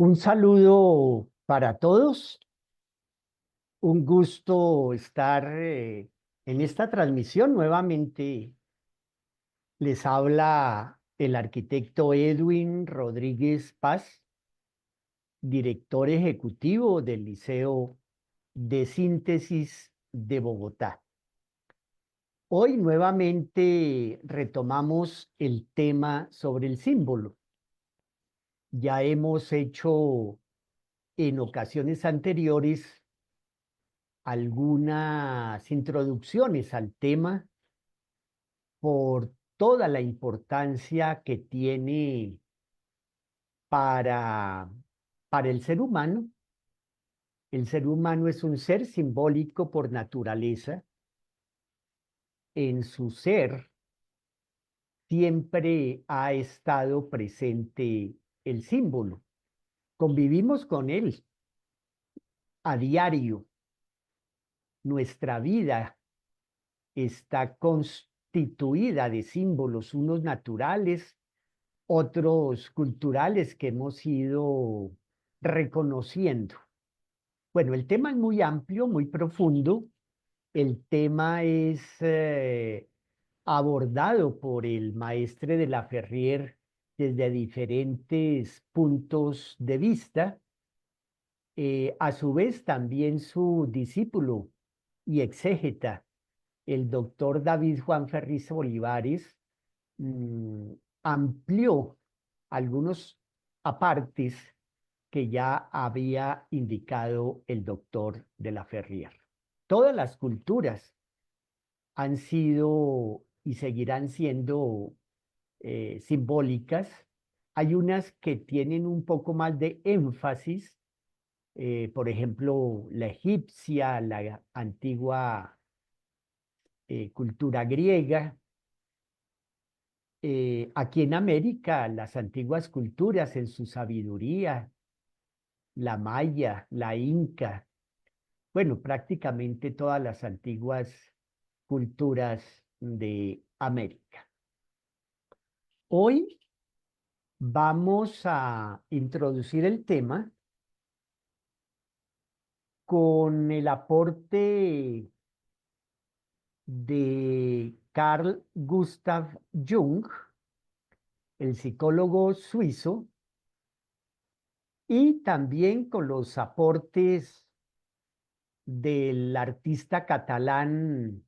Un saludo para todos. Un gusto estar en esta transmisión. Nuevamente les habla el arquitecto Edwin Rodríguez Paz, director ejecutivo del Liceo de Síntesis de Bogotá. Hoy nuevamente retomamos el tema sobre el símbolo. Ya hemos hecho en ocasiones anteriores algunas introducciones al tema por toda la importancia que tiene para, para el ser humano. El ser humano es un ser simbólico por naturaleza. En su ser siempre ha estado presente el símbolo. Convivimos con él a diario. Nuestra vida está constituida de símbolos, unos naturales, otros culturales que hemos ido reconociendo. Bueno, el tema es muy amplio, muy profundo. El tema es abordado por el maestre de la Ferrier desde diferentes puntos de vista. A su vez, también su discípulo y exégeta, el doctor David Juan Ferriz Olivares, mm, amplió algunos apartes que ya había indicado el doctor de la Ferrier. Todas las culturas han sido y seguirán siendo simbólicas. Hay unas que tienen un poco más de énfasis, por ejemplo, la egipcia, la antigua cultura griega. Aquí en América, las antiguas culturas en su sabiduría, la maya, la inca, bueno, prácticamente todas las antiguas culturas de América. Hoy vamos a introducir el tema con el aporte de Carl Gustav Jung, el psicólogo suizo, y también con los aportes del artista catalán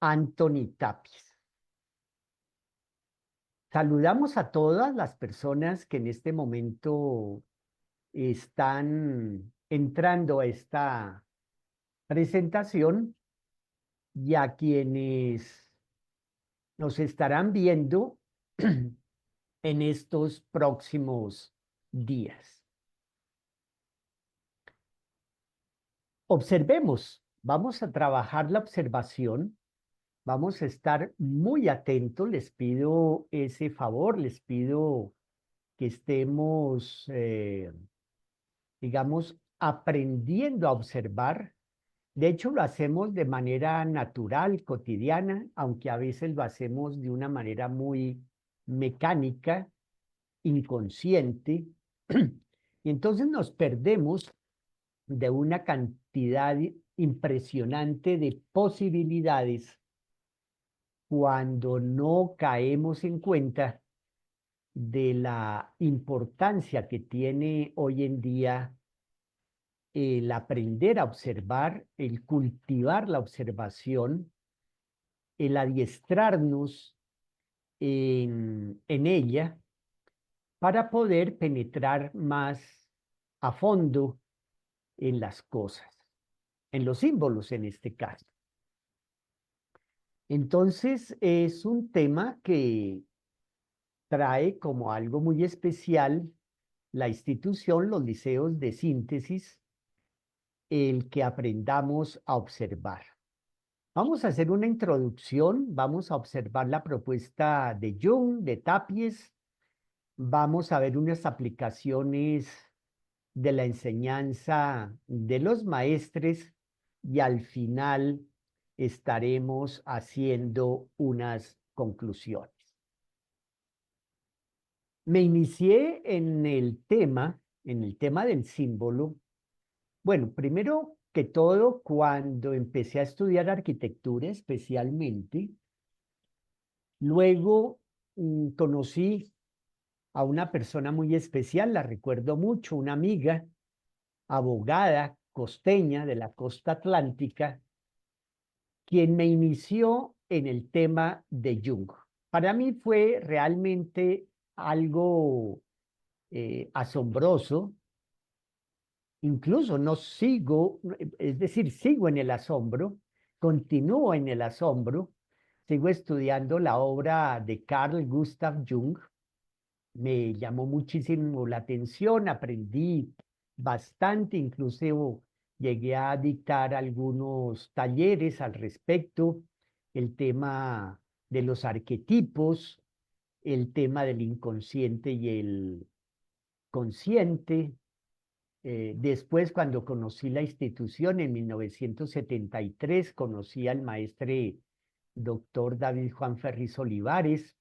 Antoni Tapis. Saludamos a todas las personas que en este momento están entrando a esta presentación y a quienes nos estarán viendo en estos próximos días. Observemos, vamos a trabajar la observación, vamos a estar muy atentos, les pido ese favor, les pido que estemos, digamos, aprendiendo a observar. De hecho, lo hacemos de manera natural, cotidiana, aunque a veces lo hacemos de una manera muy mecánica, inconsciente. Y entonces nos perdemos de una cantidad impresionante de posibilidades cuando no caemos en cuenta de la importancia que tiene hoy en día el aprender a observar, el cultivar la observación, el adiestrarnos en ella para poder penetrar más a fondo en las cosas, en los símbolos en este caso. Entonces es un tema que trae como algo muy especial la institución, los liceos de síntesis, el que aprendamos a observar. Vamos a hacer una introducción, vamos a observar la propuesta de Jung, de Tapies, vamos a ver unas aplicaciones de la enseñanza de los maestres y al final estaremos haciendo unas conclusiones. Me inicié en el tema del símbolo. Bueno, primero que todo, cuando empecé a estudiar arquitectura especialmente, luego conocí a una persona muy especial, la recuerdo mucho, una amiga, abogada costeña de la costa atlántica, quien me inició en el tema de Jung. Para mí fue realmente algo asombroso. Incluso no sigo, es decir, sigo en el asombro, continúo en el asombro, sigo estudiando la obra de Carl Gustav Jung. Me llamó muchísimo la atención, aprendí bastante, incluso llegué a dictar algunos talleres al respecto, el tema de los arquetipos, el tema del inconsciente y el consciente. Después, cuando conocí la institución en 1973, conocí al maestre doctor David Juan Ferriz Olivares.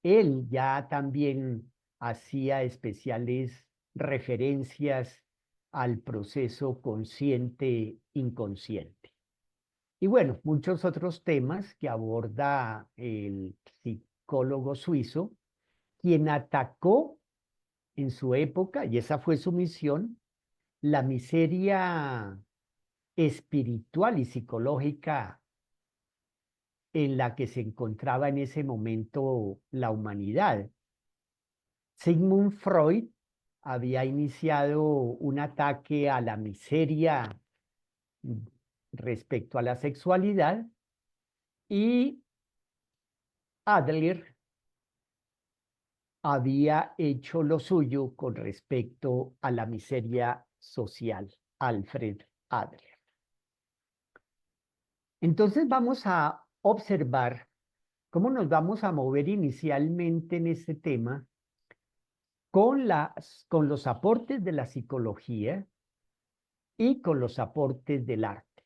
Él ya también hacía especiales referencias al proceso consciente-inconsciente. Y bueno, muchos otros temas que aborda el psicólogo suizo, quien atacó en su época, y esa fue su misión, la miseria espiritual y psicológica en la que se encontraba en ese momento la humanidad. Sigmund Freud había iniciado un ataque a la miseria respecto a la sexualidad y Adler había hecho lo suyo con respecto a la miseria social, Alfred Adler. Entonces vamos a observar cómo nos vamos a mover inicialmente en este tema con los aportes de la psicología y con los aportes del arte.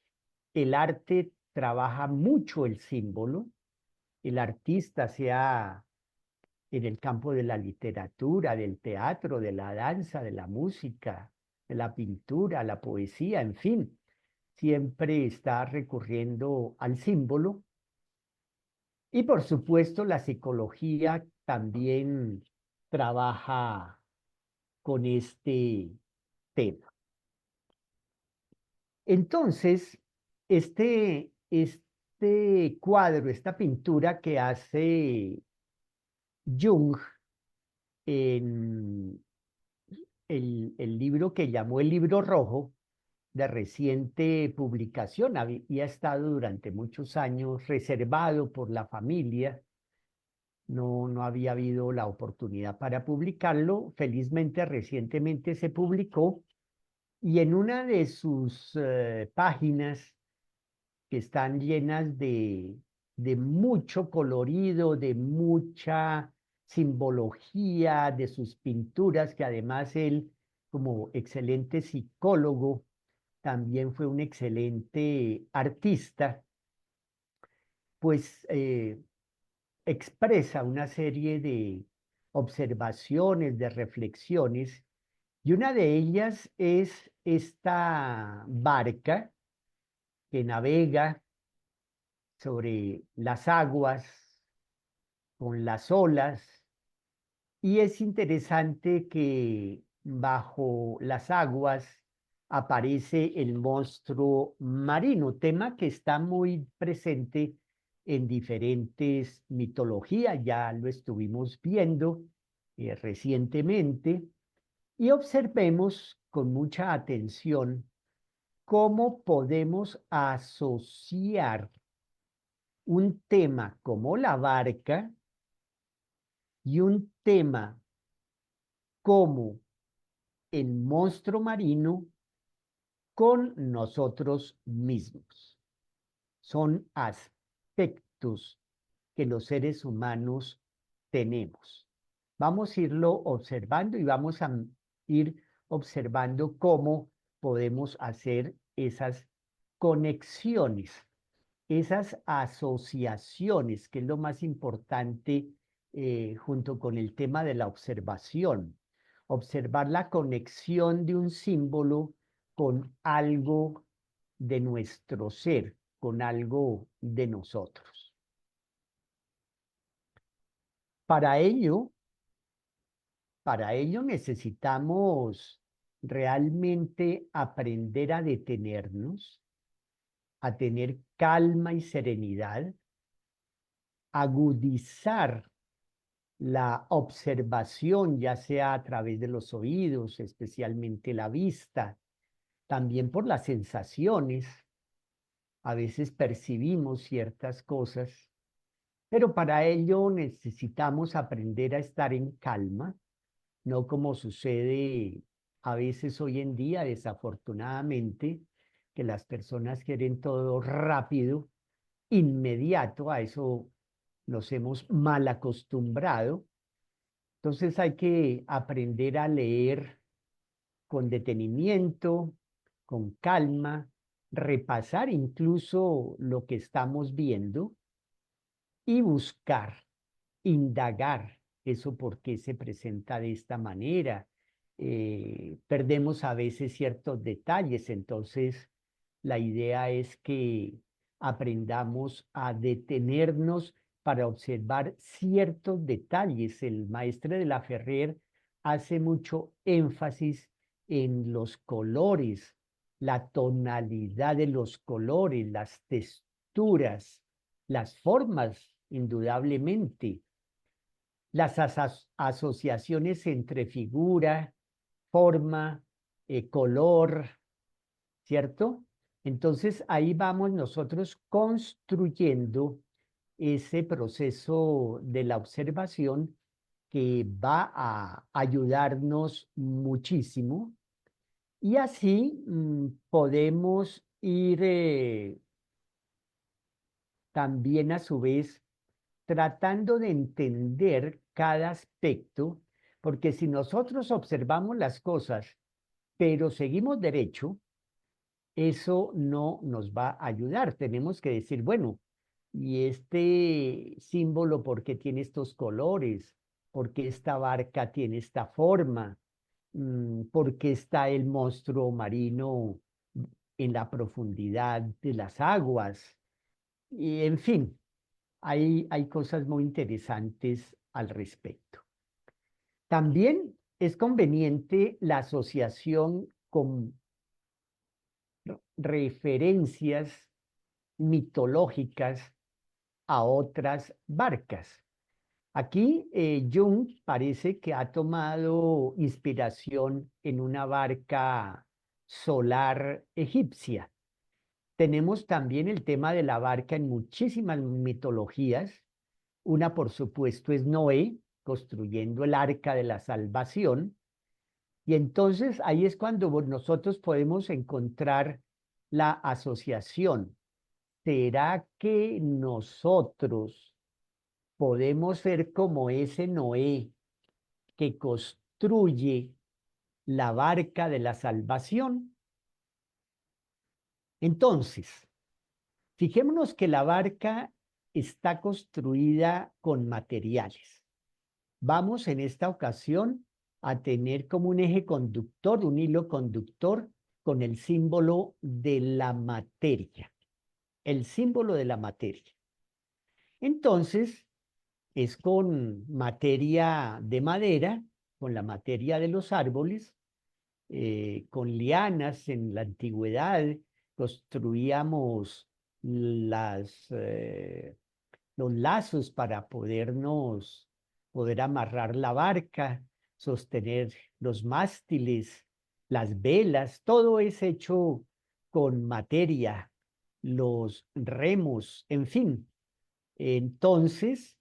El arte trabaja mucho el símbolo, el artista, sea en el campo de la literatura, del teatro, de la danza, de la música, de la pintura, la poesía, en fin, siempre está recurriendo al símbolo. Y por supuesto, la psicología también trabaja con este tema. Entonces, este cuadro, esta pintura que hace Jung en el libro que llamó el Libro Rojo, de reciente publicación, había estado durante muchos años reservado por la familia. No había habido la oportunidad para publicarlo. Felizmente, recientemente se publicó y en una de sus páginas que están llenas de mucho colorido, de mucha simbología, de sus pinturas, que además él, como excelente psicólogo, también fue un excelente artista, pues expresa una serie de observaciones, de reflexiones, y una de ellas es esta barca que navega sobre las aguas, con las olas, y es interesante que bajo las aguas aparece el monstruo marino, tema que está muy presente en diferentes mitologías, ya lo estuvimos viendo recientemente, y observemos con mucha atención cómo podemos asociar un tema como la barca y un tema como el monstruo marino con nosotros mismos. Son aspectos que los seres humanos tenemos. Vamos a irlo observando y vamos a ir observando cómo podemos hacer esas conexiones, esas asociaciones, que es lo más importante junto con el tema de la observación. Observar la conexión de un símbolo con algo de nuestro ser, con algo de nosotros. Para ello, necesitamos realmente aprender a detenernos, a tener calma y serenidad, agudizar la observación, ya sea a través de los oídos, especialmente la vista, también por las sensaciones. A veces percibimos ciertas cosas, pero para ello necesitamos aprender a estar en calma, no como sucede a veces hoy en día, desafortunadamente, que las personas quieren todo rápido, inmediato. A eso nos hemos mal acostumbrado. Entonces hay que aprender a leer con detenimiento, con calma, repasar incluso lo que estamos viendo y buscar, indagar eso por qué se presenta de esta manera. Perdemos a veces ciertos detalles, entonces la idea es que aprendamos a detenernos para observar ciertos detalles. El maestre de la Ferrer hace mucho énfasis en los colores, la tonalidad de los colores, las texturas, las formas, indudablemente, las asociaciones entre figura, forma, color, ¿cierto? Entonces ahí vamos nosotros construyendo ese proceso de la observación que va a ayudarnos muchísimo, y así podemos ir también a su vez tratando de entender cada aspecto, porque si nosotros observamos las cosas, pero seguimos derecho, eso no nos va a ayudar. Tenemos que decir, bueno, ¿y este símbolo por qué tiene estos colores? ¿Por qué esta barca tiene esta forma? ¿Por qué está el monstruo marino en la profundidad de las aguas? Y en fin, hay cosas muy interesantes al respecto. También es conveniente la asociación con referencias mitológicas a otras barcas. Aquí Jung parece que ha tomado inspiración en una barca solar egipcia. Tenemos también el tema de la barca en muchísimas mitologías. Una, por supuesto, es Noé construyendo el arca de la salvación. Y entonces ahí es cuando nosotros podemos encontrar la asociación. ¿Será que nosotros podemos ser como ese Noé que construye la barca de la salvación? Entonces, fijémonos que la barca está construida con materiales. Vamos en esta ocasión a tener como un eje conductor, un hilo conductor con el símbolo de la materia, el símbolo de la materia. Entonces, es con materia de madera, con la materia de los árboles, con lianas. En la antigüedad construíamos los lazos para poder amarrar la barca, sostener los mástiles, las velas, todo es hecho con materia, los remos, en fin. Entonces,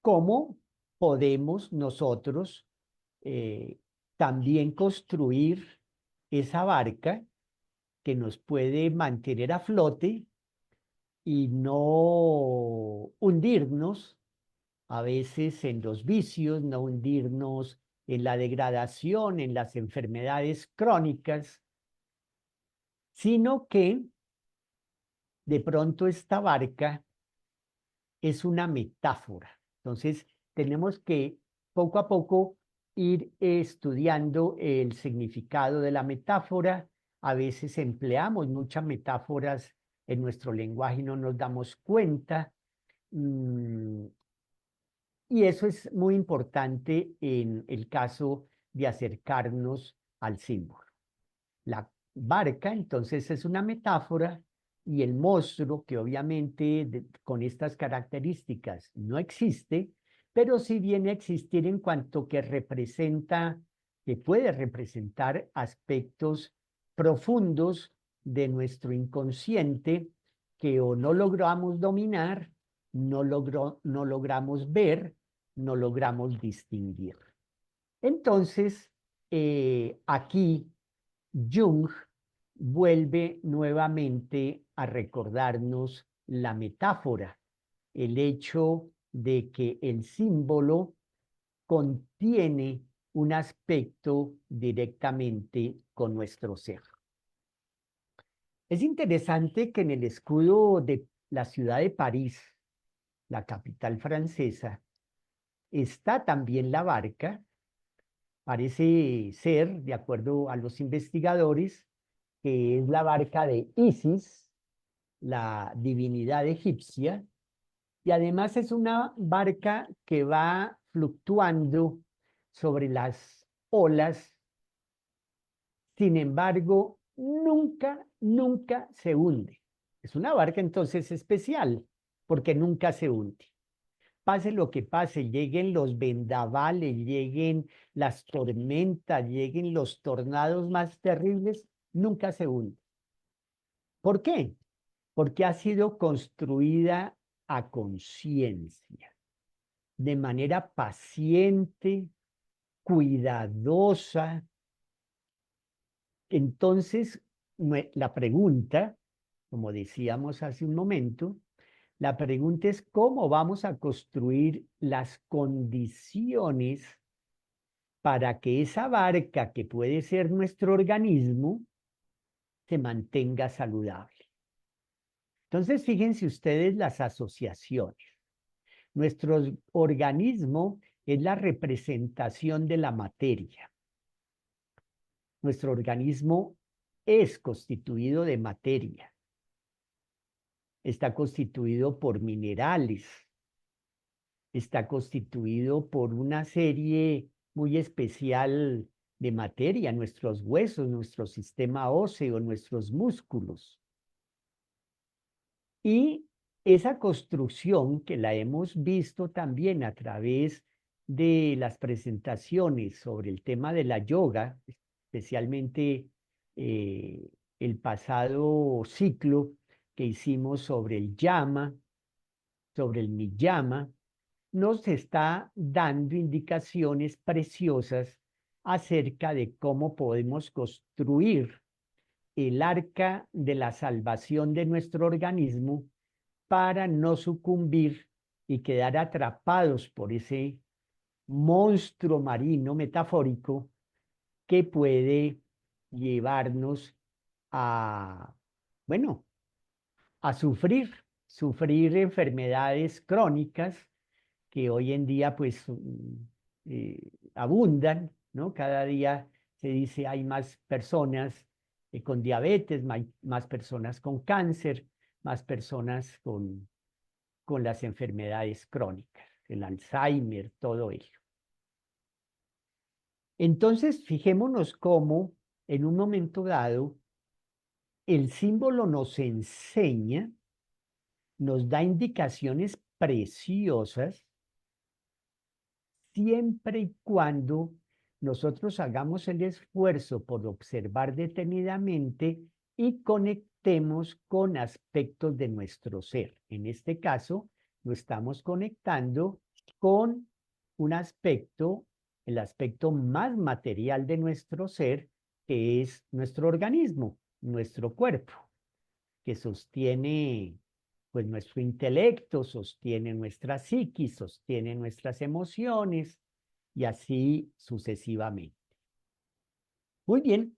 ¿cómo podemos nosotros también construir esa barca que nos puede mantener a flote y no hundirnos a veces en los vicios, no hundirnos en la degradación, en las enfermedades crónicas, sino que de pronto esta barca es una metáfora, Entonces, tenemos que poco a poco ir estudiando el significado de la metáfora. A veces empleamos muchas metáforas en nuestro lenguaje y no nos damos cuenta. Mm, y eso es muy importante en el caso de acercarnos al símbolo. La barca, entonces, es una metáfora y el monstruo, que obviamente con estas características no existe, pero sí viene a existir en cuanto que representa, que puede representar aspectos profundos de nuestro inconsciente que o no logramos dominar, no logramos ver, no logramos distinguir. Entonces, aquí Jung vuelve nuevamente a recordarnos la metáfora, el hecho de que el símbolo contiene un aspecto directamente con nuestro ser. Es interesante que en el escudo de la ciudad de París, la capital francesa, está también la barca. Parece ser, de acuerdo a los investigadores, que es la barca de Isis, la divinidad egipcia, y además es una barca que va fluctuando sobre las olas. Sin embargo, nunca se hunde. Es una barca entonces especial, porque nunca se hunde. Pase lo que pase, lleguen los vendavales, lleguen las tormentas, lleguen los tornados más terribles, nunca se hunde. ¿Por qué? Porque ha sido construida a conciencia, de manera paciente, cuidadosa. Entonces, la pregunta, como decíamos hace un momento, la pregunta es cómo vamos a construir las condiciones para que esa barca, que puede ser nuestro organismo, se mantenga saludable. Entonces, fíjense ustedes las asociaciones. Nuestro organismo es la representación de la materia. Nuestro organismo es constituido de materia. Está constituido por minerales. Está constituido por una serie muy especial de materia, nuestros huesos, nuestro sistema óseo, nuestros músculos. Y esa construcción que la hemos visto también a través de las presentaciones sobre el tema de la yoga, especialmente el pasado ciclo que hicimos sobre el yama, sobre el niyama, nos está dando indicaciones preciosas acerca de cómo podemos construir el arca de la salvación de nuestro organismo para no sucumbir y quedar atrapados por ese monstruo marino metafórico que puede llevarnos a, bueno, a sufrir enfermedades crónicas que hoy en día pues abundan, ¿no? Cada día se dice hay más personas con diabetes, más personas con cáncer, más personas con las enfermedades crónicas, el Alzheimer, todo ello. Entonces, fijémonos cómo en un momento dado el símbolo nos enseña, nos da indicaciones preciosas siempre y cuando nosotros hagamos el esfuerzo por observar detenidamente y conectemos con aspectos de nuestro ser. En este caso, lo estamos conectando con un aspecto, el aspecto más material de nuestro ser, que es nuestro organismo, nuestro cuerpo, que sostiene pues nuestro intelecto, sostiene nuestra psiquis, sostiene nuestras emociones y así sucesivamente. Muy bien.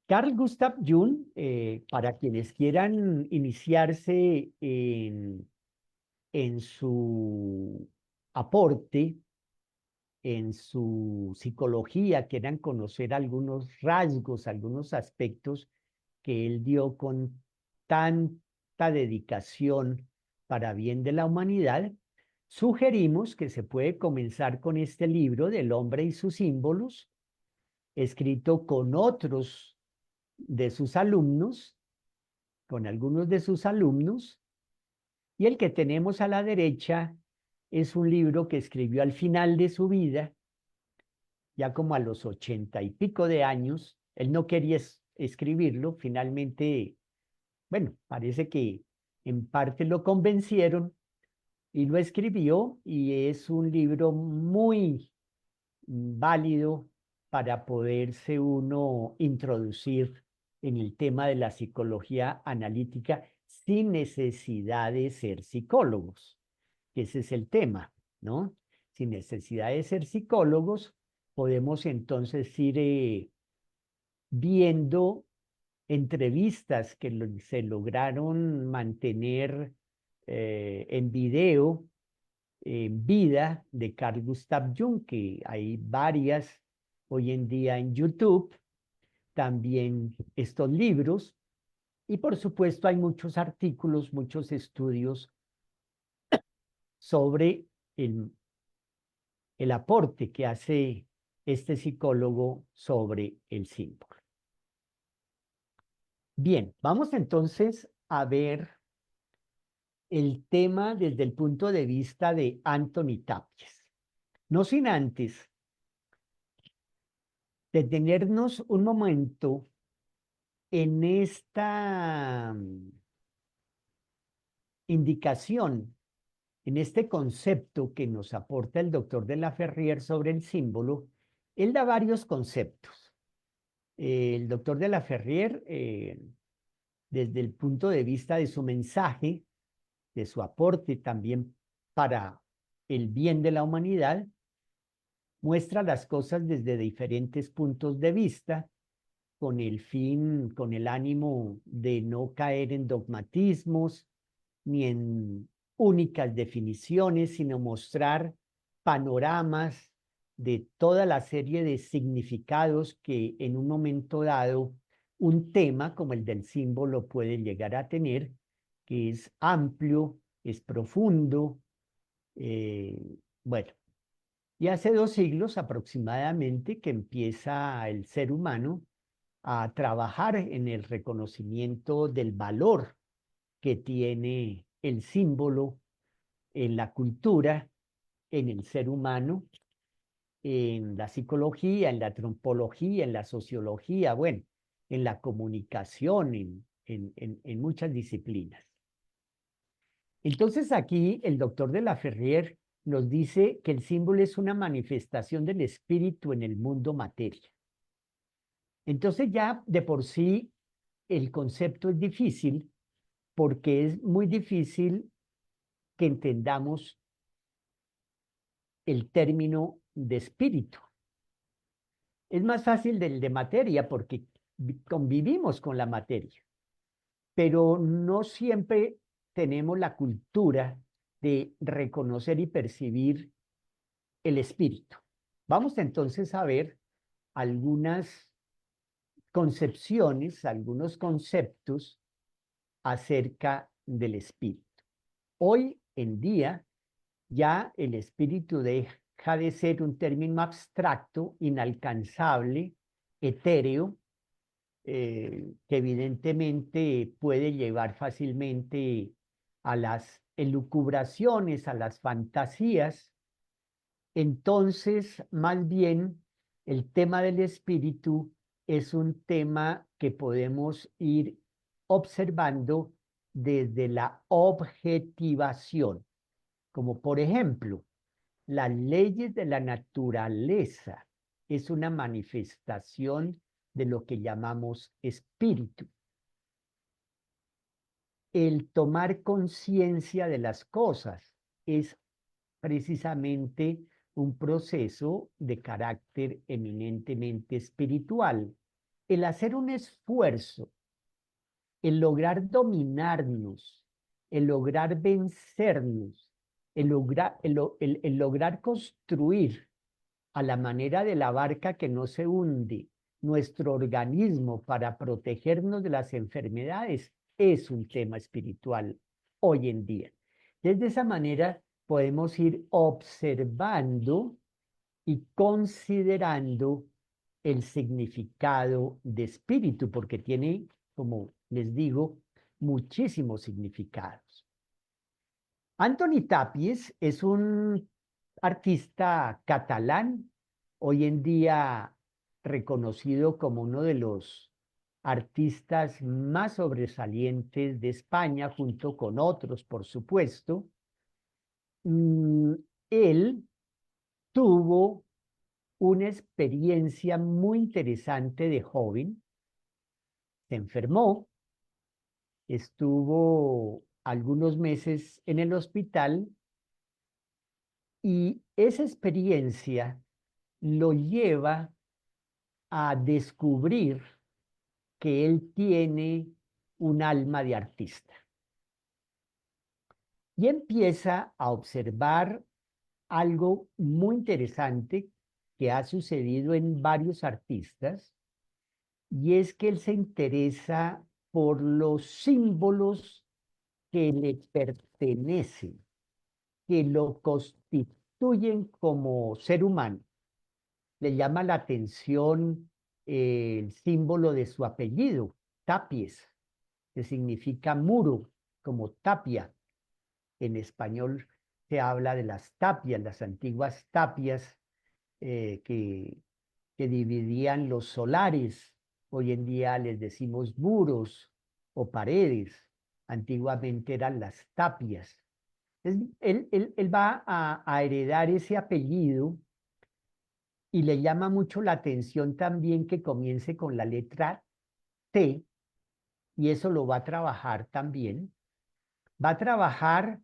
Carl Gustav Jung, para quienes quieran iniciarse en su aporte en su psicología, quieran conocer algunos rasgos, algunos aspectos que él dio con tanta dedicación para bien de la humanidad, sugerimos que se puede comenzar con este libro del hombre y sus símbolos, escrito con otros de sus alumnos, con algunos de sus alumnos, y el que tenemos a la derecha es un libro que escribió al final de su vida, ya como a los 80 y pico de años. Él no quería escribirlo, finalmente, bueno, parece que en parte lo convencieron y lo escribió, y es un libro muy válido para poderse uno introducir en el tema de la psicología analítica sin necesidad de ser psicólogos. Ese es el tema, ¿no? Sin necesidad de ser psicólogos, podemos entonces ir viendo entrevistas que se lograron mantener en video, en vida, de Carl Gustav Jung, que hay varias hoy en día en YouTube, también estos libros, y por supuesto hay muchos artículos, muchos estudios sobre el aporte que hace este psicólogo sobre el símbolo. Bien, vamos entonces a ver el tema desde el punto de vista de Anthony Tapies. No sin antes detenernos un momento en esta indicación, en este concepto que nos aporta el doctor de la Ferrier sobre el símbolo. Él da varios conceptos. El doctor de la Ferrier, desde el punto de vista de su mensaje, de su aporte también para el bien de la humanidad, muestra las cosas desde diferentes puntos de vista, con el fin, con el ánimo de no caer en dogmatismos ni en únicas definiciones, sino mostrar panoramas de toda la serie de significados que en un momento dado un tema como el del símbolo puede llegar a tener, que es amplio, es profundo. Bueno, y hace 2 siglos aproximadamente que empieza el ser humano a trabajar en el reconocimiento del valor que tiene el símbolo en la cultura, en el ser humano, en la psicología, en la antropología, en la sociología, bueno, en la comunicación, en muchas disciplinas. Entonces aquí el doctor de la Ferrier nos dice que el símbolo es una manifestación del espíritu en el mundo materia. Entonces ya de por sí el concepto es difícil, porque es muy difícil que entendamos el término de espíritu. Es más fácil del de materia porque convivimos con la materia, pero no siempre tenemos la cultura de reconocer y percibir el espíritu. Vamos entonces a ver algunas concepciones, algunos conceptos acerca del espíritu. Hoy en día ya el espíritu deja de ser un término abstracto, inalcanzable, etéreo, que evidentemente puede llevar fácilmente a las elucubraciones, a las fantasías. Entonces, más bien, el tema del espíritu es un tema que podemos ir observando desde la objetivación, como por ejemplo, las leyes de la naturaleza es una manifestación de lo que llamamos espíritu. El tomar conciencia de las cosas es precisamente un proceso de carácter eminentemente espiritual. El hacer un esfuerzo, el lograr dominarnos, el lograr vencernos, el lograr construir a la manera de la barca que no se hunde nuestro organismo para protegernos de las enfermedades es un tema espiritual hoy en día. Desde esa manera podemos ir observando y considerando el significado de espíritu, porque tiene, como les digo, muchísimos significados. Antoni Tàpies es un artista catalán, hoy en día reconocido como uno de los artistas más sobresalientes de España, junto con otros, por supuesto. Él tuvo una experiencia muy interesante de joven, se enfermó, estuvo algunos meses en el hospital y esa experiencia lo lleva a descubrir que él tiene un alma de artista. Y empieza a observar algo muy interesante que ha sucedido en varios artistas, y es que él se interesa por los símbolos que le pertenecen, que lo constituyen como ser humano. Le llama la atención el símbolo de su apellido, Tàpies, que significa muro, como tapia. En español se habla de las tapias, las antiguas tapias que dividían los solares. Hoy en día les decimos muros o paredes. Antiguamente eran las tapias. Él va a heredar ese apellido y le llama mucho la atención también que comience con la letra T, y eso lo va a trabajar también. Va a trabajar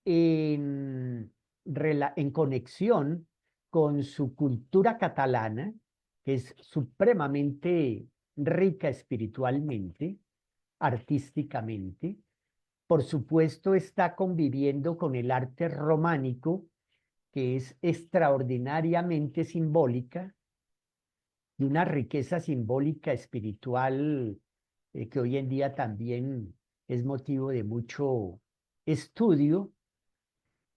en, en conexión con su cultura catalana, que es supremamente rica espiritualmente, artísticamente. Por supuesto, está conviviendo con el arte románico, que es extraordinariamente simbólica, de una riqueza simbólica espiritual que hoy en día también es motivo de mucho estudio.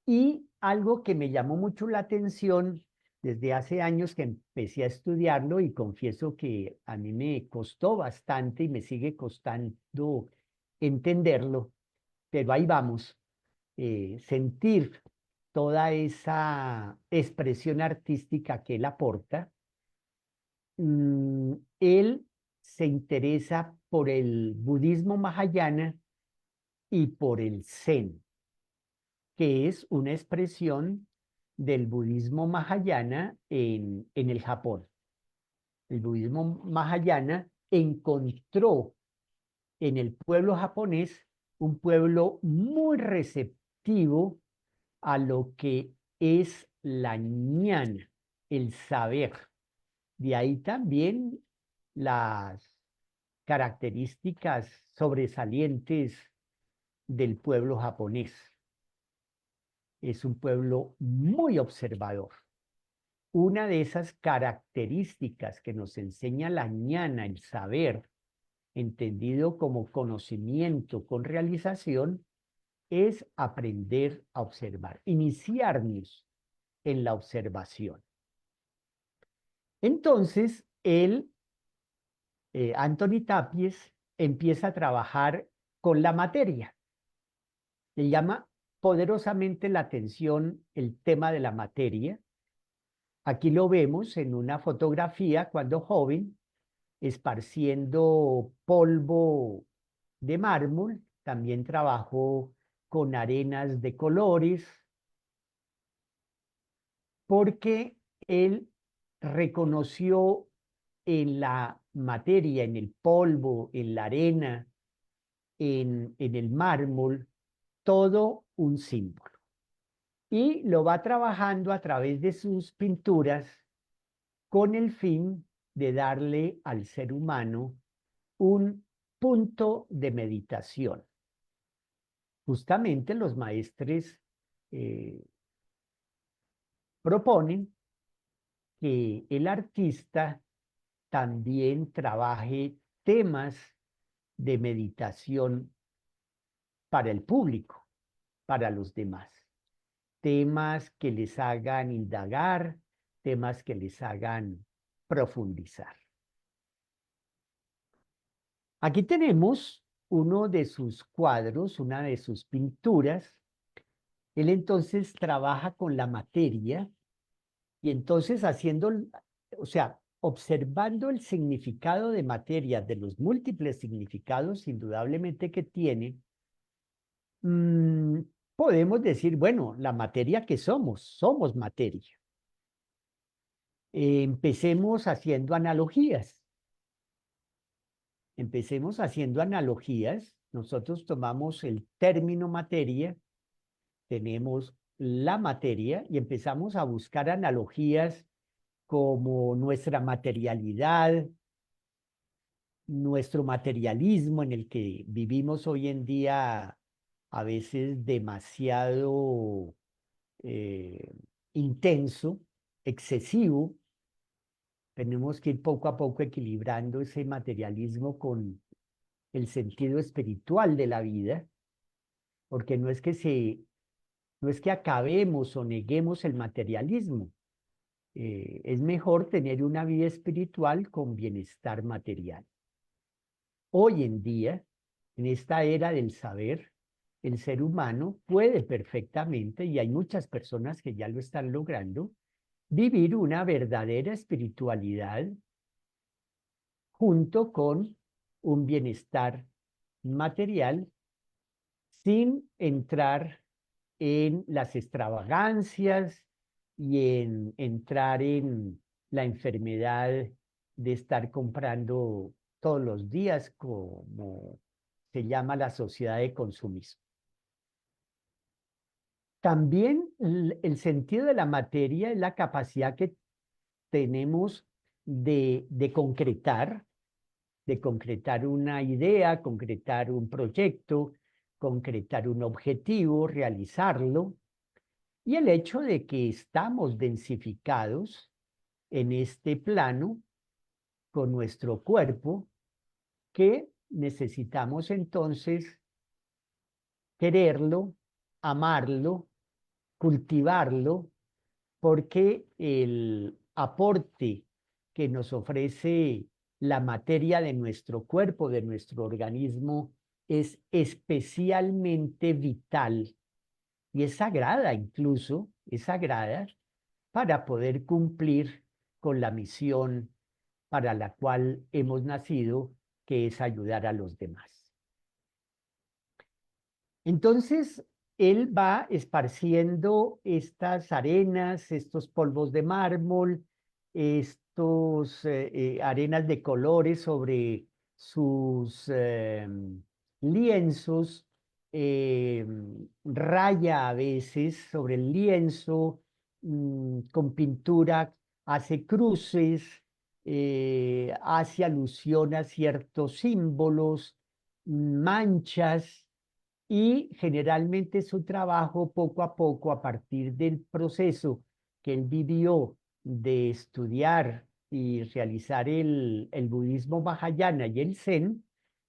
Y algo que me llamó mucho la atención desde hace años que empecé a estudiarlo, y confieso que a mí me costó bastante y me sigue costando entenderlo, pero ahí vamos, sentir toda esa expresión artística que él aporta. Él se interesa por el budismo mahayana y por el zen, que es una expresión del budismo mahayana en el Japón. El budismo mahayana encontró en el pueblo japonés un pueblo muy receptivo a lo que es la ñana, el saber. De ahí también las características sobresalientes del pueblo japonés. Es un pueblo muy observador. Una de esas características que nos enseña la ñana, el saber, entendido como conocimiento con realización, es aprender a observar, iniciarnos en la observación. Entonces, Antoni Tàpies, empieza a trabajar con la materia. Le llama poderosamente la atención el tema de la materia. Aquí lo vemos en una fotografía cuando joven, esparciendo polvo de mármol. También trabajó con arenas de colores, porque él reconoció en la materia, en el polvo, en la arena, en el mármol, todo un símbolo. Y lo va trabajando a través de sus pinturas con el fin de darle al ser humano un punto de meditación. Justamente los maestres eh, proponen que el artista también trabaje temas de meditación para el público, para los demás. Temas que les hagan indagar, temas que les hagan profundizar. Aquí tenemos uno de sus cuadros, una de sus pinturas. Él entonces trabaja con la materia y entonces haciendo, o sea, observando el significado de materia, de los múltiples significados indudablemente que tiene, mm, podemos decir, bueno, la materia que somos materia. Empecemos haciendo analogías. Empecemos haciendo analogías. Nosotros tomamos el término materia, tenemos la materia y empezamos a buscar analogías como nuestra materialidad, nuestro materialismo en el que vivimos hoy en día, a veces demasiado eh, intenso, excesivo. Tenemos que ir poco a poco equilibrando ese materialismo con el sentido espiritual de la vida, porque no es que acabemos o neguemos el materialismo. Es mejor tener una vida espiritual con bienestar material. Hoy en día, en esta era del saber, el ser humano puede perfectamente, y hay muchas personas que ya lo están logrando, vivir una verdadera espiritualidad junto con un bienestar material sin entrar en las extravagancias y en entrar en la enfermedad de estar comprando todos los días, como se llama la sociedad de consumismo. También el sentido de la materia es la capacidad que tenemos de concretar una idea, concretar un proyecto, concretar un objetivo, realizarlo, y el hecho de que estamos densificados en este plano con nuestro cuerpo, que necesitamos entonces quererlo, amarlo, cultivarlo, porque el aporte que nos ofrece la materia de nuestro cuerpo, de nuestro organismo, es especialmente vital y es sagrada incluso, es sagrada para poder cumplir con la misión para la cual hemos nacido, que es ayudar a los demás. Entonces, él va esparciendo estas arenas, estos polvos de mármol, estos arenas de colores sobre sus lienzos, raya a veces sobre el lienzo, con pintura, hace cruces, hace alusión a ciertos símbolos, manchas, y generalmente su trabajo poco a poco, a partir del proceso que él vivió de estudiar y realizar el budismo Mahayana y el Zen,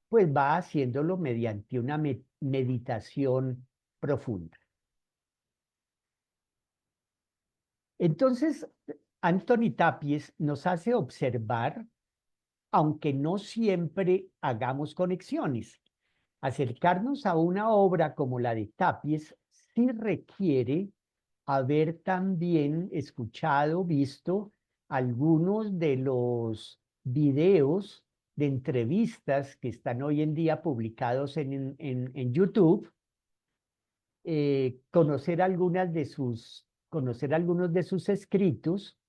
pues va haciéndolo mediante una meditación profunda. Entonces, Anthony Tapies nos hace observar, aunque no siempre hagamos conexiones, acercarnos a una obra como la de Tapies sí requiere haber también escuchado, visto algunos de los videos de entrevistas que están hoy en día publicados en YouTube, conocer algunos de sus escritos,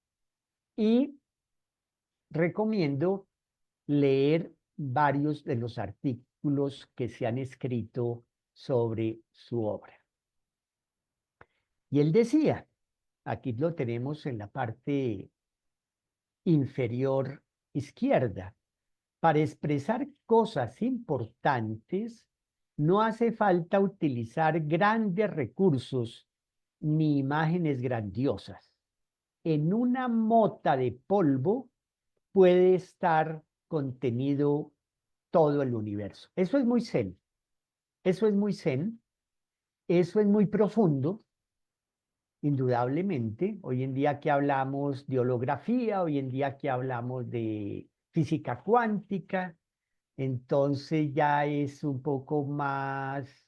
y recomiendo leer varios de los artículos que se han escrito sobre su obra. Y él decía, aquí lo tenemos en la parte inferior izquierda, para expresar cosas importantes no hace falta utilizar grandes recursos ni imágenes grandiosas. En una mota de polvo puede estar contenido todo el universo. Eso es muy zen, eso es muy zen, eso es muy profundo, indudablemente. Hoy en día que hablamos de holografía, hoy en día que hablamos de física cuántica, entonces ya es un poco más,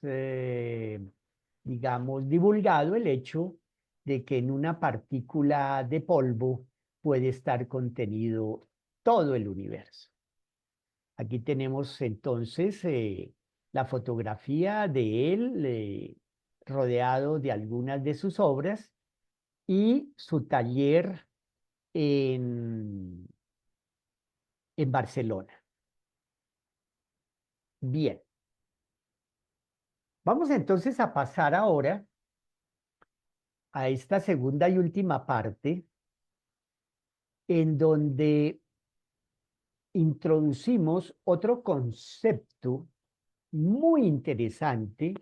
digamos, divulgado el hecho de que en una partícula de polvo puede estar contenido todo el universo. Aquí tenemos entonces la fotografía de él rodeado de algunas de sus obras y su taller en, en Barcelona. Bien, vamos entonces a pasar ahora a esta segunda y última parte en donde introducimos otro concepto muy interesante,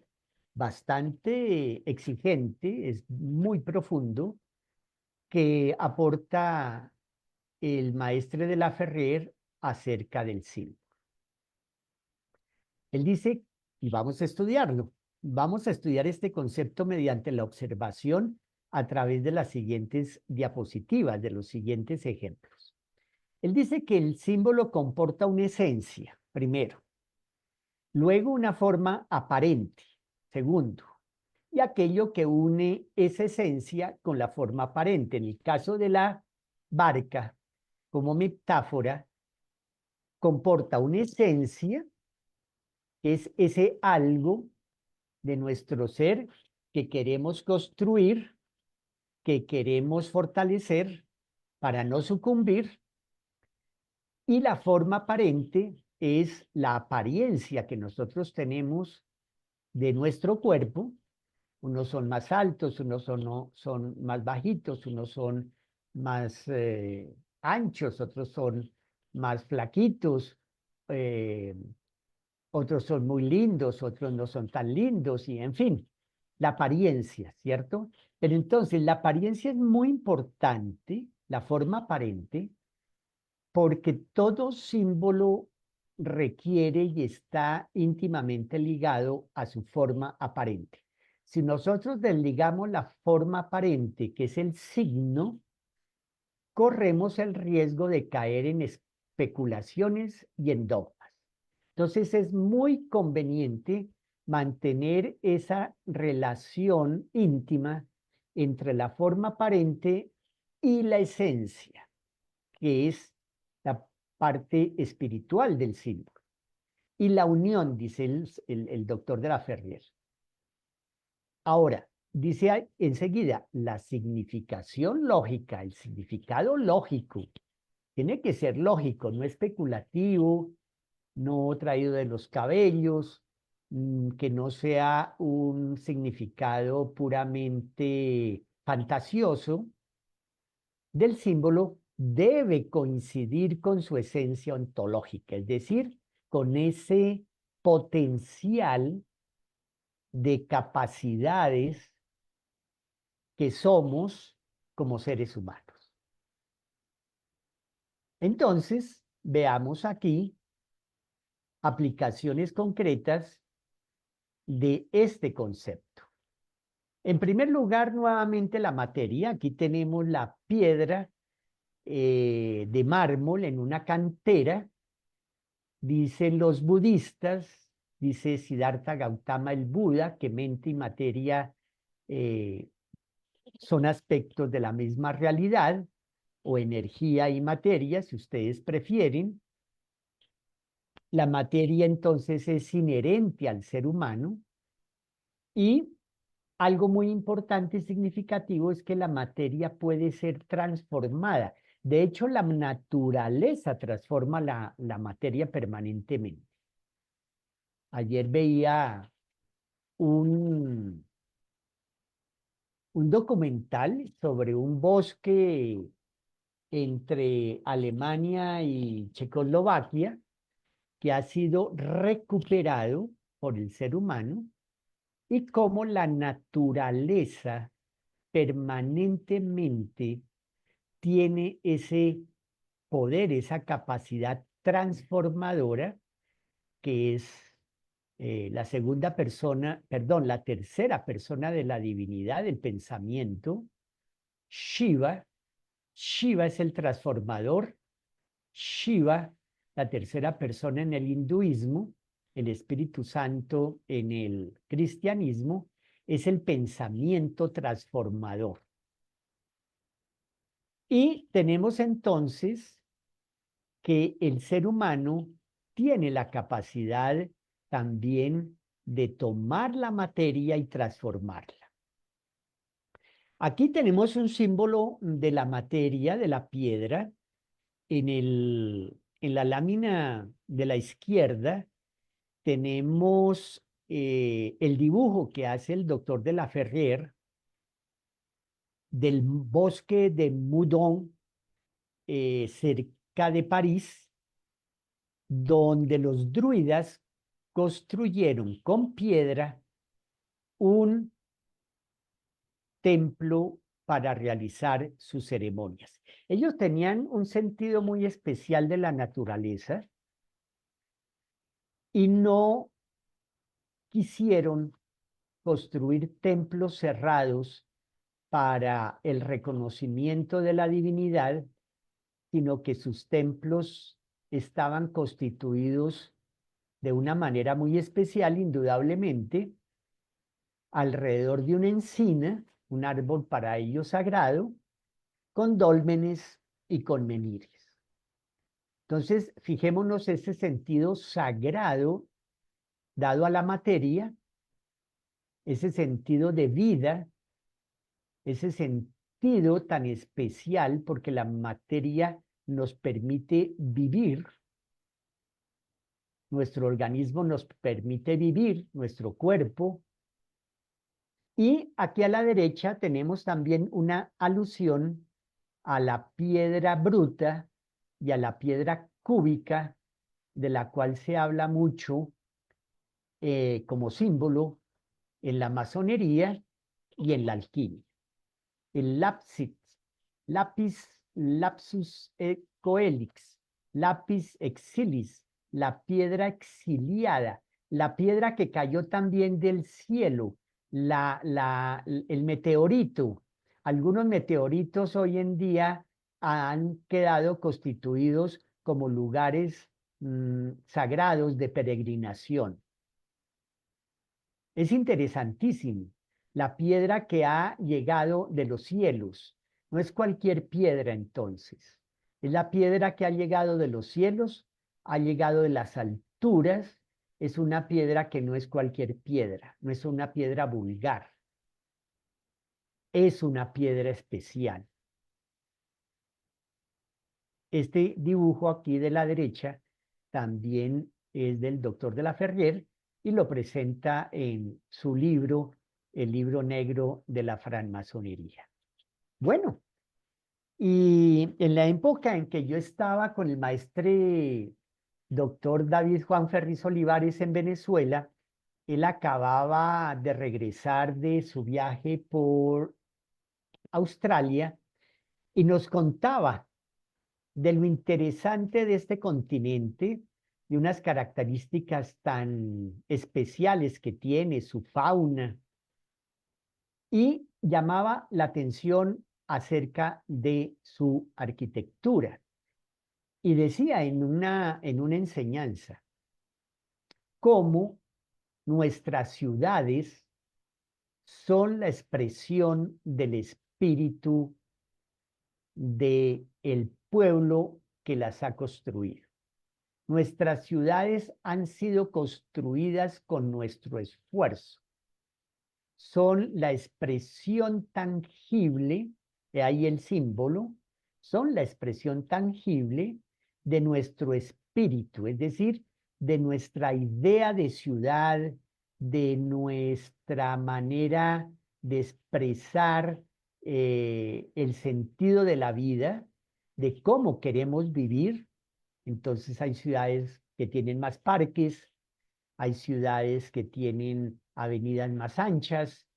bastante exigente, es muy profundo, que aporta el maestre de la Ferrer acerca del símbolo. Él dice, y vamos a estudiarlo, vamos a estudiar este concepto mediante la observación a través de las siguientes diapositivas, de los siguientes ejemplos. Él dice que el símbolo comporta una esencia, primero, luego una forma aparente, segundo, y aquello que une esa esencia con la forma aparente. En el caso de la barca, como metáfora, comporta una esencia, que es ese algo de nuestro ser que queremos construir, que queremos fortalecer para no sucumbir, y la forma aparente es la apariencia que nosotros tenemos de nuestro cuerpo. Unos son más altos, unos son más bajitos, unos son más anchos, otros son más flaquitos, eh, otros son muy lindos, otros no son tan lindos, y en fin, la apariencia, ¿cierto? Pero entonces la apariencia es muy importante, la forma aparente, porque todo símbolo requiere y está íntimamente ligado a su forma aparente. Si nosotros desligamos la forma aparente, que es el signo, corremos el riesgo de caer en especulaciones y en dogmas. Entonces es muy conveniente mantener esa relación íntima entre la forma aparente y la esencia, que es la parte espiritual del símbolo. Y la unión, dice el doctor de la Ferrier. Ahora, dice enseguida, la significación lógica, el significado lógico, tiene que ser lógico, no especulativo, no traído de los cabellos, que no sea un significado puramente fantasioso del símbolo, debe coincidir con su esencia ontológica, es decir, con ese potencial de capacidades que somos como seres humanos. Entonces, veamos aquí aplicaciones concretas de este concepto. En primer lugar, nuevamente la materia. Aquí tenemos la piedra de mármol en una cantera. Dicen los budistas, dice Siddhartha Gautama el Buda, que mente y materia eh, son aspectos de la misma realidad, o energía y materia, si ustedes prefieren. La materia entonces es inherente al ser humano, y algo muy importante y significativo es que la materia puede ser transformada. De hecho, la naturaleza transforma la materia permanentemente. Ayer veía un, un documental sobre un bosque entre Alemania y Checoslovaquia que ha sido recuperado por el ser humano, y cómo la naturaleza permanentemente tiene ese poder, esa capacidad transformadora que es la segunda persona, perdón, la tercera persona de la divinidad, del pensamiento, Shiva. Shiva es el transformador. Shiva, la tercera persona en el hinduismo, el Espíritu Santo en el cristianismo, es el pensamiento transformador. Y tenemos entonces que el ser humano tiene la capacidad también de tomar la materia y transformarla. Aquí tenemos un símbolo de la materia, de la piedra, en la lámina de la izquierda tenemos el dibujo que hace el doctor de la Ferrier del bosque de Moudon, cerca de París, donde los druidas construyeron con piedra un templo para realizar sus ceremonias. Ellos tenían un sentido muy especial de la naturaleza y no quisieron construir templos cerrados para el reconocimiento de la divinidad, sino que sus templos estaban constituidos de una manera muy especial, indudablemente, alrededor de una encina, un árbol para ellos sagrado, con dólmenes y con menires. Entonces, fijémonos ese sentido sagrado dado a la materia, ese sentido de vida, ese sentido tan especial porque la materia nos permite vivir, nuestro organismo nos permite vivir, nuestro cuerpo. Y aquí a la derecha tenemos también una alusión a la piedra bruta y a la piedra cúbica, de la cual se habla mucho como símbolo en la masonería y en la alquimia. El lapsus coelix, lapis exilis, la piedra exiliada, la piedra que cayó también del cielo, el meteorito. Algunos meteoritos hoy en día han quedado constituidos como lugares sagrados de peregrinación. Es interesantísimo. La piedra que ha llegado de los cielos. No es cualquier piedra entonces. Es la piedra que ha llegado de los cielos, ha llegado de las alturas. Es una piedra que no es cualquier piedra, no es una piedra vulgar. Es una piedra especial. Este dibujo aquí de la derecha también es del doctor de la Ferrier y lo presenta en su libro, El libro negro de la francmasonería. Bueno, y en la época en que yo estaba con el maestre doctor David Juan Ferriz Olivares en Venezuela, él acababa de regresar de su viaje por Australia y nos contaba de lo interesante de este continente, de unas características tan especiales que tiene su fauna, y llamaba la atención acerca de su arquitectura. Y decía en una enseñanza cómo nuestras ciudades son la expresión del espíritu del pueblo que las ha construido. Nuestras ciudades han sido construidas con nuestro esfuerzo. Son la expresión tangible, de ahí el símbolo, son la expresión tangible de nuestro espíritu, es decir, de nuestra idea de ciudad, de nuestra manera de expresar el sentido de la vida, de cómo queremos vivir. Entonces hay ciudades que tienen más parques, hay ciudades que tienen avenidas más anchas,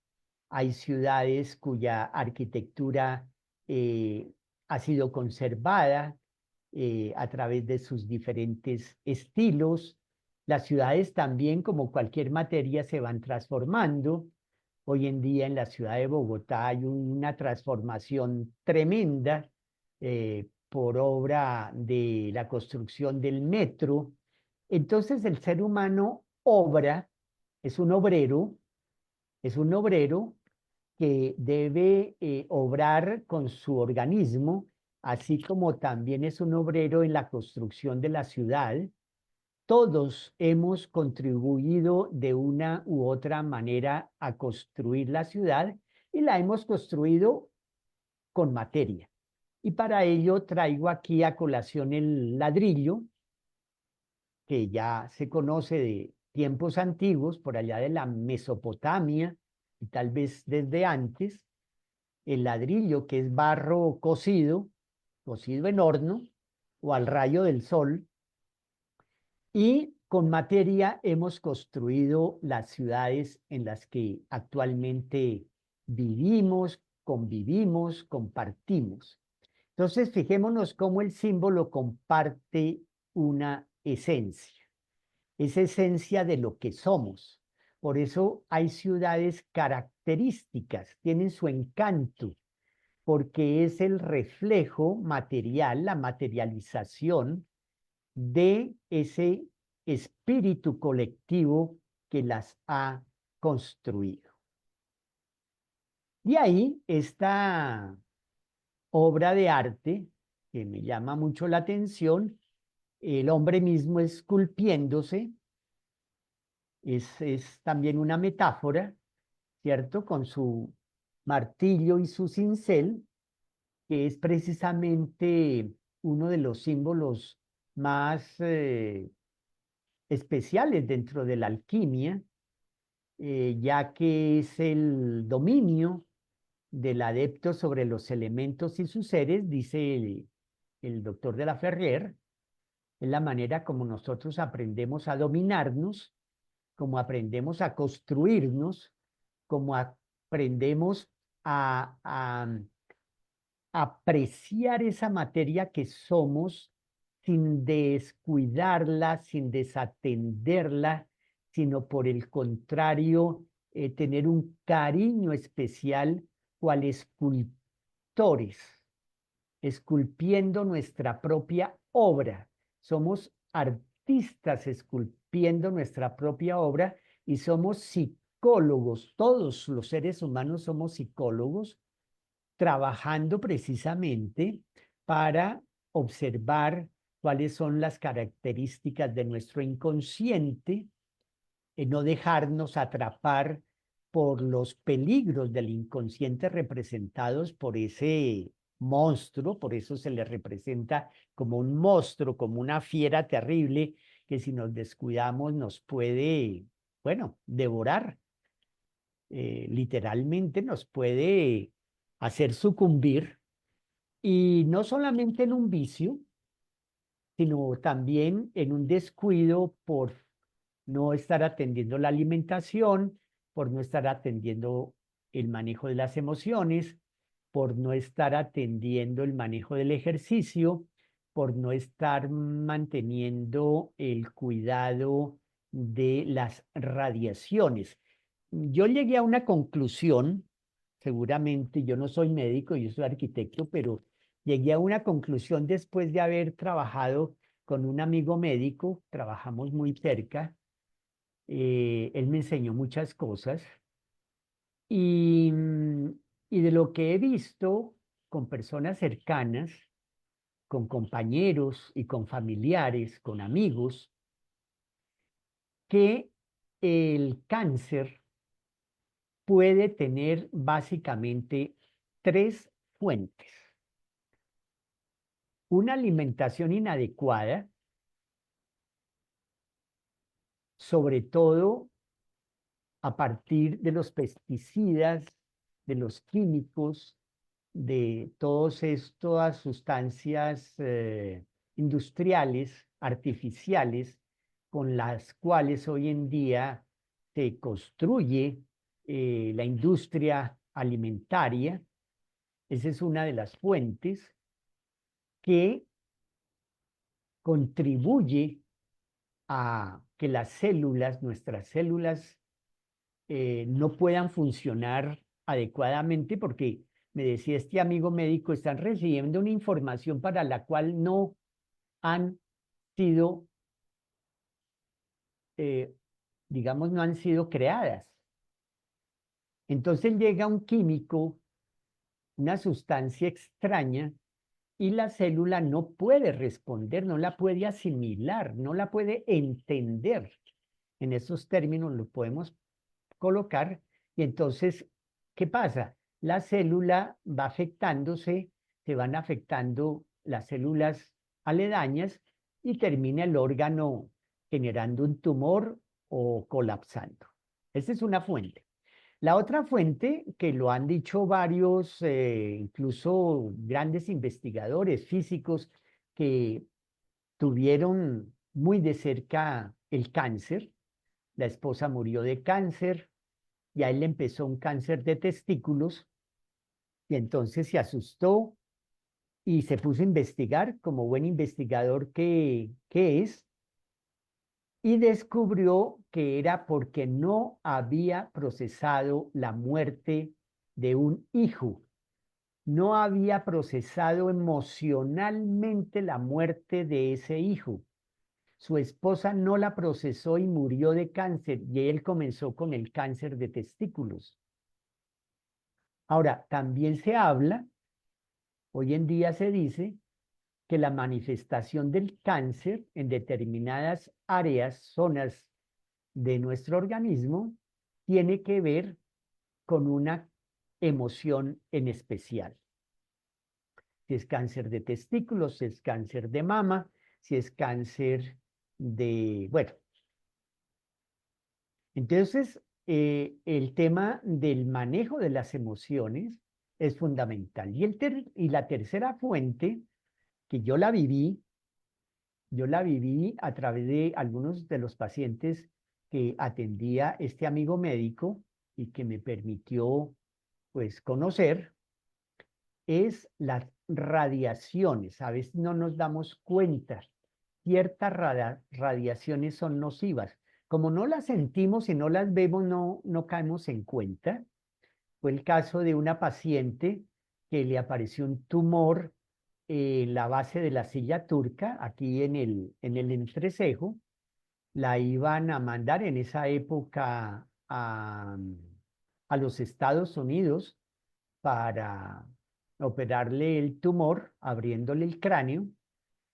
hay ciudades cuya arquitectura ha sido conservada a través de sus diferentes estilos. Las ciudades también, como cualquier materia, se van transformando. Hoy en día en la ciudad de Bogotá hay una transformación tremenda por obra de la construcción del metro. Entonces el ser humano obra, es un obrero, es un obrero que debe obrar con su organismo, así como también es un obrero en la construcción de la ciudad. Todos hemos contribuido de una u otra manera a construir la ciudad y la hemos construido con materia. Y para ello traigo aquí a colación el ladrillo, que ya se conoce de tiempos antiguos, por allá de la Mesopotamia, y tal vez desde antes, el ladrillo, que es barro cocido, cocido en horno o al rayo del sol, y con materia hemos construido las ciudades en las que actualmente vivimos, convivimos, compartimos. Entonces, fijémonos cómo el símbolo comparte una esencia, esa esencia de lo que somos. Por eso hay ciudades características, tienen su encanto, porque es el reflejo material, la materialización de ese espíritu colectivo que las ha construido. De ahí esta obra de arte que me llama mucho la atención, el hombre mismo esculpiéndose, es también una metáfora, ¿cierto? Con su martillo y su cincel, que es precisamente uno de los símbolos más especiales dentro de la alquimia, ya que es el dominio del adepto sobre los elementos y sus seres, dice el doctor de la Ferrier, es la manera como nosotros aprendemos a dominarnos, como aprendemos a construirnos, como aprendemos a apreciar esa materia que somos sin descuidarla, sin desatenderla, sino por el contrario, tener un cariño especial cual escultores, esculpiendo nuestra propia obra. Somos artistas esculpiendo nuestra propia obra y somos psicólogos. Todos los seres humanos somos psicólogos trabajando precisamente para observar cuáles son las características de nuestro inconsciente, no dejarnos atrapar por los peligros del inconsciente representados por ese monstruo, por eso se le representa como un monstruo, como una fiera terrible, que si nos descuidamos nos puede, bueno, devorar. Literalmente nos puede hacer sucumbir, y no solamente en un vicio, sino también en un descuido por no estar atendiendo la alimentación, por no estar atendiendo el manejo de las emociones, por no estar atendiendo el manejo del ejercicio, por no estar manteniendo el cuidado de las radiaciones. Yo llegué a una conclusión, seguramente yo no soy médico, yo soy arquitecto, pero llegué a una conclusión después de haber trabajado con un amigo médico, trabajamos muy cerca, él me enseñó muchas cosas y, y de lo que he visto con personas cercanas, con compañeros y con familiares, con amigos, que el cáncer puede tener básicamente tres fuentes. Una alimentación inadecuada, sobre todo a partir de los pesticidas, de los químicos, de todas estas sustancias industriales, artificiales, con las cuales hoy en día se construye la industria alimentaria. Esa es una de las fuentes que contribuye a que las células, nuestras células, no puedan funcionar adecuadamente porque me decía este amigo médico, están recibiendo una información para la cual no han sido, eh, digamos, no han sido creadas. Entonces llega un químico, una sustancia extraña, y la célula no puede responder, no la puede asimilar, no la puede entender. En esos términos lo podemos colocar. Y entonces, ¿qué pasa? La célula va afectándose, se van afectando las células aledañas y termina el órgano generando un tumor o colapsando. Esa es una fuente. La otra fuente, que lo han dicho varios, incluso grandes investigadores físicos que tuvieron muy de cerca el cáncer. La esposa murió de cáncer y a él le empezó un cáncer de testículos y entonces se asustó y se puso a investigar como buen investigador que es, y descubrió que era porque no había procesado la muerte de un hijo, no había procesado emocionalmente la muerte de ese hijo. Su esposa no la procesó y murió de cáncer, y él comenzó con el cáncer de testículos. Ahora, también se habla, hoy en día se dice, que la manifestación del cáncer en determinadas áreas, zonas de nuestro organismo, tiene que ver con una emoción en especial. Si es cáncer de testículos, si es cáncer de mama, si es cáncer de, bueno. Entonces, el tema del manejo de las emociones es fundamental. Y la tercera fuente, que yo la viví a través de algunos de los pacientes que atendía este amigo médico y que me permitió, pues, conocer, es las radiaciones. A veces no nos damos cuenta. Ciertas radiaciones son nocivas. Como no las sentimos y no las vemos, no caemos en cuenta. Fue el caso de una paciente que le apareció un tumor en la base de la silla turca, aquí en el entrecejo. La iban a mandar en esa época a los Estados Unidos para operarle el tumor, abriéndole el cráneo.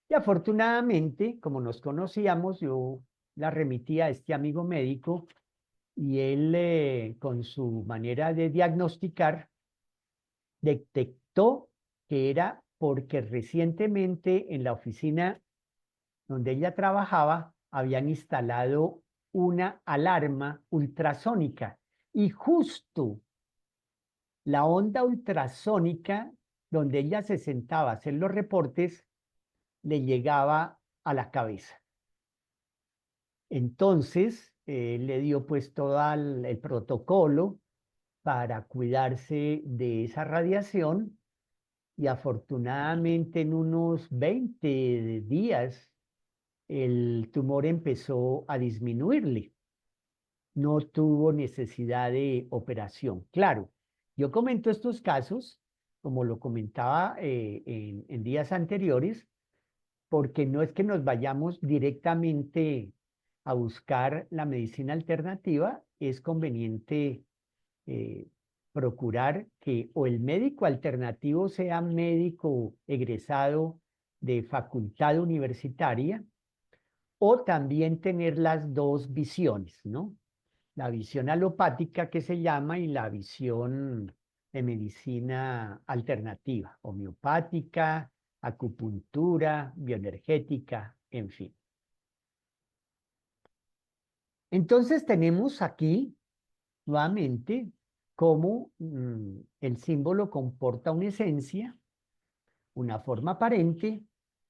Y afortunadamente, como nos conocíamos, yo la remití a este amigo médico y él, con su manera de diagnosticar, detectó que era porque recientemente en la oficina donde ella trabajaba habían instalado una alarma ultrasónica y justo la onda ultrasónica donde ella se sentaba a hacer los reportes le llegaba a la cabeza. Entonces, le dio pues todo el protocolo para cuidarse de esa radiación y afortunadamente en unos 20 días el tumor empezó a disminuirle. No tuvo necesidad de operación. Claro, yo comento estos casos, como lo comentaba en días anteriores, porque no es que nos vayamos directamente a buscar la medicina alternativa, es conveniente eh, procurar que o el médico alternativo sea médico egresado de facultad universitaria o también tener las dos visiones, ¿no? La visión alopática que se llama y la visión de medicina alternativa, homeopática, acupuntura, bioenergética, en fin. Entonces tenemos aquí nuevamente cómo el símbolo comporta una esencia, una forma aparente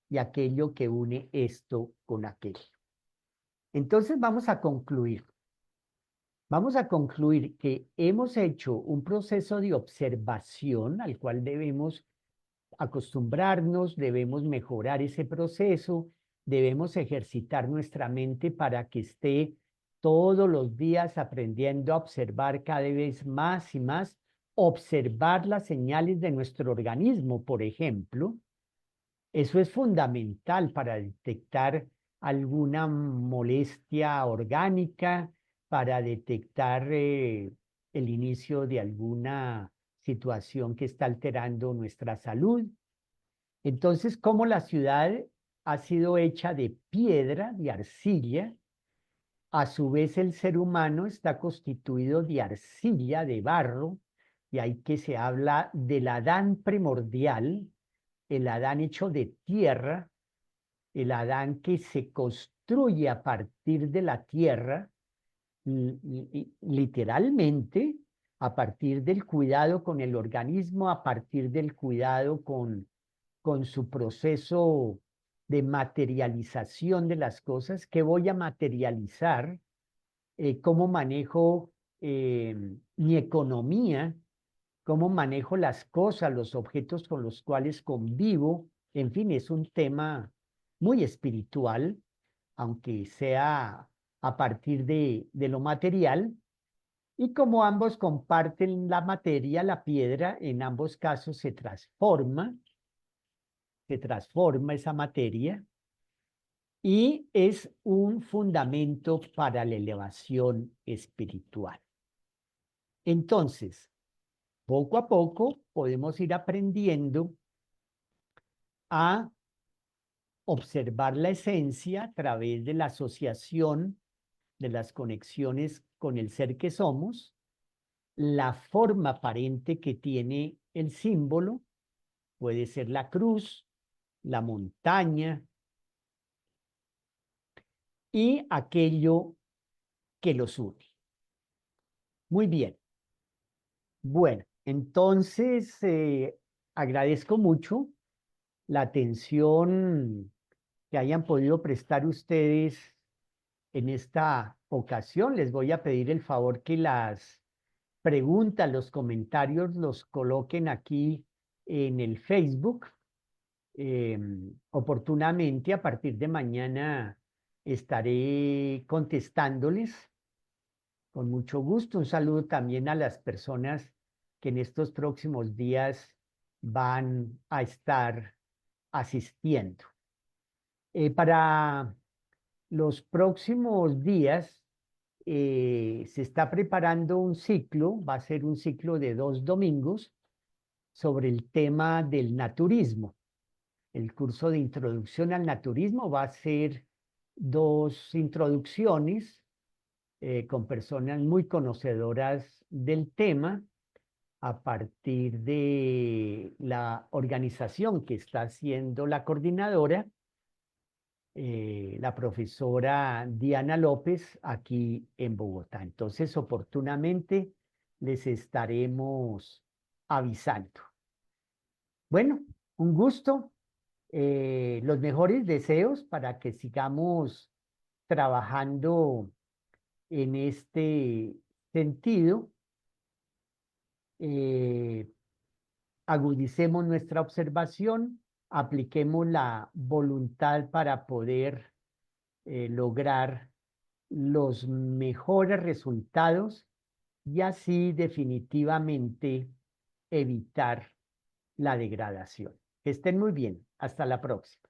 y aquello que une esto con aquello. Entonces vamos a concluir. Vamos a concluir que hemos hecho un proceso de observación al cual debemos acostumbrarnos, debemos mejorar ese proceso, debemos ejercitar nuestra mente para que esté todos los días aprendiendo a observar cada vez más y más, observar las señales de nuestro organismo, por ejemplo. Eso es fundamental para detectar alguna molestia orgánica, para detectar el inicio de alguna situación que está alterando nuestra salud. Entonces, como la ciudad ha sido hecha de piedra, de arcilla, a su vez el ser humano está constituido de arcilla, de barro, y ahí que se habla del Adán primordial, el Adán hecho de tierra, el Adán que se construye a partir de la tierra, literalmente, a partir del cuidado con el organismo, a partir del cuidado con su proceso de materialización de las cosas. ¿Qué voy a materializar? ¿Cómo manejo mi economía? ¿Cómo manejo las cosas, los objetos con los cuales convivo? En fin, es un tema muy espiritual, aunque sea a partir de lo material. Y como ambos comparten la materia, la piedra, en ambos casos se transforma esa materia y es un fundamento para la elevación espiritual. Entonces, poco a poco podemos ir aprendiendo a observar la esencia a través de la asociación de las conexiones con el ser que somos, la forma aparente que tiene el símbolo, puede ser la cruz, la montaña y aquello que los une. Muy bien. Bueno, entonces agradezco mucho la atención que hayan podido prestar ustedes en esta ocasión. Les voy a pedir el favor que las preguntas, los comentarios los coloquen aquí en el Facebook. Oportunamente, a partir de mañana estaré contestándoles con mucho gusto. Un saludo también a las personas que en estos próximos días van a estar asistiendo. Para los próximos días se está preparando un ciclo, va a ser un ciclo de 2 domingos sobre el tema del naturismo. El curso de introducción al naturismo va a ser 2 introducciones con personas muy conocedoras del tema a partir de la organización que está haciendo la coordinadora, la profesora Diana López, aquí en Bogotá. Entonces, oportunamente les estaremos avisando. Bueno, un gusto, los mejores deseos para que sigamos trabajando en este sentido. eh, Agudicemos nuestra observación, apliquemos la voluntad para poder lograr los mejores resultados y así definitivamente evitar la degradación. Que estén muy bien. Hasta la próxima.